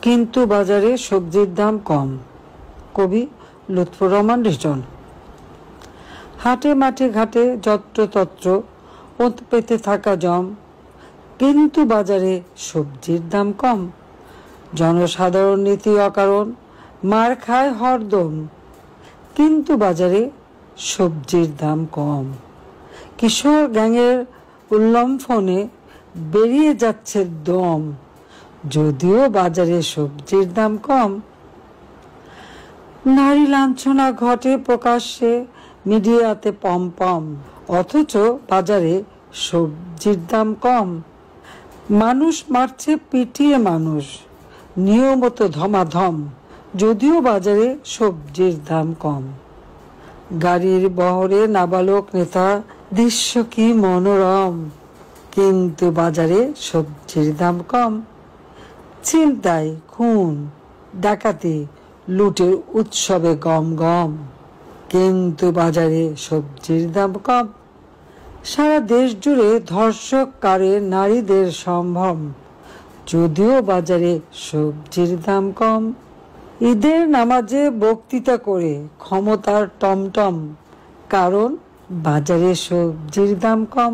কিন্তু বাজারে সবজির দাম কম। কবি লুৎফর রহমান রিটন। হাটে মাঠে ঘাটে যত্রতত্র ওঁত পেতে থাকা জম, কিন্তু বাজারে সবজির দাম কম। জনসাধারণ নীতি অকারণ মার খায় হরদম, কিন্তু বাজারে সবজির দাম কম। কিশোর গ্যাংয়ের উল্লম্ফনে বেরিয়ে যাচ্ছে দম, যদিও বাজারে সবজির দাম কম। নারী লাঞ্ছনা ঘটে প্রকাশ্যে মিডিয়াতে পম, অথচ বাজারে সবজির দাম কম। মানুষ মারছে পিটিয়ে মানুষ, নিয়মিত ধমাধম, যদিও বাজারে সবজির দাম কম। গাড়ির বহরে নাবালক নেতা, দৃশ্য কি মনোরম, কিন্তু বাজারে সবজির দাম কম। ছিনতাই, খুন, ডাকাতি, লুটের উৎসবে গম গম, কিন্তু বাজারে সবজির দাম কম। সারা দেশ জুড়ে ধর্ষক কারে নারীদের সম্ভ্রম, যদিও বাজারে সবজির দাম কম। ঈদের নামাজে বক্তৃতা করে ক্ষমতার টমটম, কারণ বাজারে সবজির দাম কম।